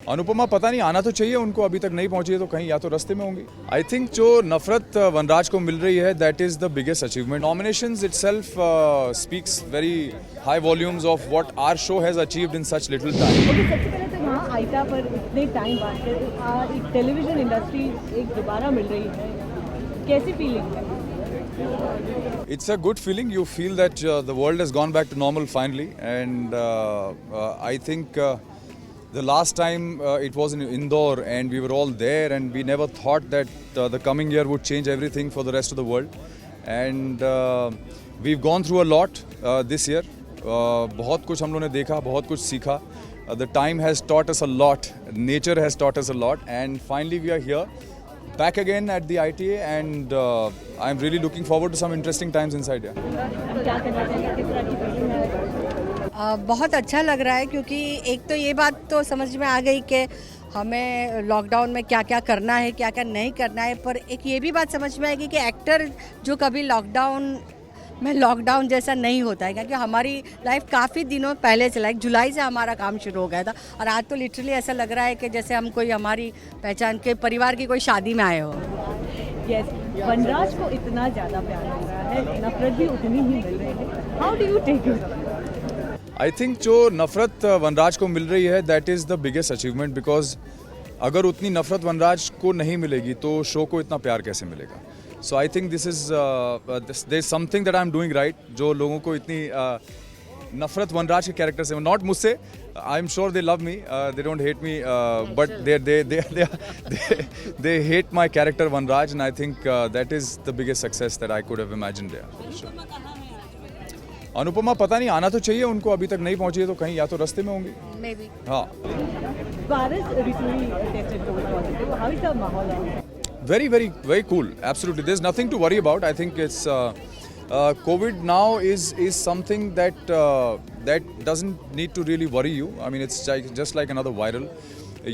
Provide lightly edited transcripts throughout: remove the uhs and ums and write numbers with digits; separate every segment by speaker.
Speaker 1: अनुपमा पता नहीं, आना तो चाहिए उनको, अभी तक नहीं पहुंची है तो कहीं या तो रास्ते में होंगी। आई थिंक जो नफरत वनराज को मिल रही है that is the biggest achievement. Nominations itself speaks very high volumes of what our show has achieved in such little time.
Speaker 2: Okay, सबसे पहले तो यहाँ आइटा पर इतने टाइम बाद एक टेलीविजन इंडस्ट्री एक दोबारा मिल रही है, कैसी फीलिंग है?
Speaker 1: It's a good feeling. You feel that the world has gone back to normal finally, and I think the last time it was in Indore, and we were all there, and we never thought that the coming year would change everything for the rest of the world. And we've gone through a lot this year. बहुत कुछ हम लोगों ने देखा, बहुत कुछ सीखा. The time has taught us a lot. Nature has taught us a lot, and finally we are here. Back again at the ITA, and I'm really looking forward to some interesting times inside here.
Speaker 2: क्या कहना चाहिए, किस तरह की feeling है?
Speaker 3: बहुत अच्छा लग रहा है क्योंकि एक तो ये बात तो समझ में आ गई कि हमें लॉकडाउन में क्या क्या करना है, क्या क्या नहीं करना है, पर एक ये भी बात समझ में आएगी कि एक्टर जो कभी लॉकडाउन जैसा नहीं होता है, क्योंकि हमारी लाइफ काफ़ी दिनों पहले से, लाइक जुलाई से हमारा काम शुरू हो गया था, और आज तो लिटरली ऐसा लग रहा है कि जैसे हम कोई हमारी पहचान के परिवार की कोई शादी में आए हो।
Speaker 2: यस, वनराज को इतना ज़्यादा प्यार मिल रहा है, नफरत भी उतनी ही मिल रही है। How do you take it?
Speaker 1: I think जो नफरत वनराज को मिल रही है that is the biggest achievement, because अगर उतनी नफरत वनराज को नहीं मिलेगी तो शो को इतना प्यार कैसे मिलेगा। So I think this is there is something that I am doing right, जो लोगों को इतनी नफरत वनराज के कैरेक्टर से, नॉट मुझसे, I am sure they love me, they don't hate me, but they hate my character Vanraj, and I think that is the biggest success that I could have imagined there. Anupamaa पता नहीं, आना तो चाहिए उनको, अभी तक नहीं पहुंची है तो कहीं या तो रास्ते में होंगी।
Speaker 3: May be.
Speaker 1: हाँ,
Speaker 2: Paris recently tested COVID positive. How is the mahal?
Speaker 1: very cool. Absolutely, there's nothing to worry about. I think it's COVID now is something that doesn't need to really worry you. I mean, it's just like another viral.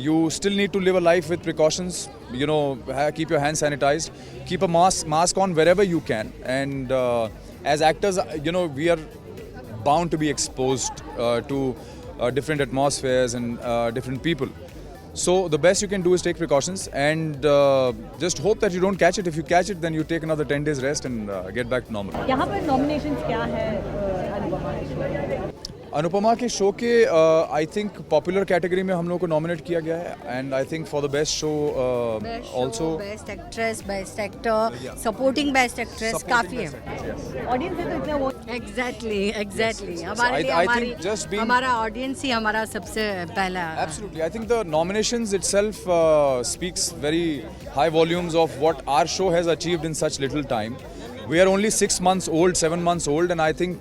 Speaker 1: You still need to live a life with precautions. You know, keep your hands sanitized, keep a mask on wherever you can, and as actors, you know, we are bound to be exposed to different atmospheres and different people. So the best you can do is take precautions, and just hope that you don't catch it. If you catch it, then you take another 10 days rest and get back to normal.
Speaker 2: यहाँ पर nominations क्या है अनुपमा के show में?
Speaker 1: अनुपमा के show के I think popular category में हम लोग को नॉमिनेट किया गया है, and I think for the best show also
Speaker 3: best actress, best actor, supporting best actress काफ़ी है।
Speaker 2: Audience है तो इतना वो
Speaker 3: एग्जैक्टली
Speaker 1: Yes.
Speaker 3: हमारे लिए
Speaker 1: I think just being-
Speaker 3: हमारा ऑडियंस ही हमारा सबसे पहला।
Speaker 1: Absolutely. I think the nominations itself speaks very high volumes of what our show has achieved in such little time. We are only 6 months old, 7 months old, and I think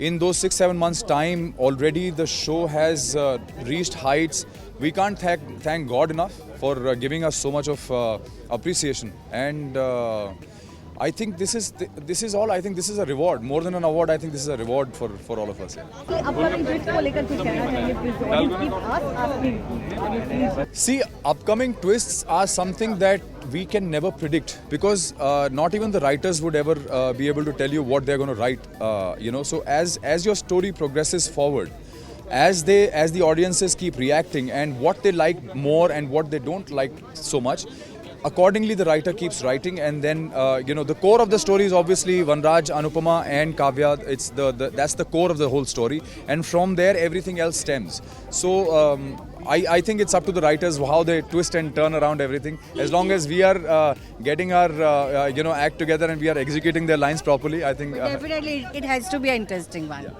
Speaker 1: in those 6-7 months time already the show has reached heights. We can't thank God enough for giving us so much of appreciation, and I think this is all. I think this is a reward more than an award. I think this is a reward for all of us.
Speaker 2: कि upcoming twist को लेकर कुछ कहना चाहिए please? Audience keep asking. Please.
Speaker 1: See, upcoming twists are something that we can never predict, because not even the writers would ever be able to tell you what they're going to write. You know, so as your story progresses forward, as the audiences keep reacting and what they like more and what they don't like so much, accordingly the writer keeps writing, and then you know, the core of the story is obviously Vanraj, Anupama and Kavya. It's that's the core of the whole story, and from there everything else stems. So I think it's up to the writers how they twist and turn around everything. As long as we are getting our you know, act together and we are executing their lines properly, I think
Speaker 3: Definitely it has to be an interesting one.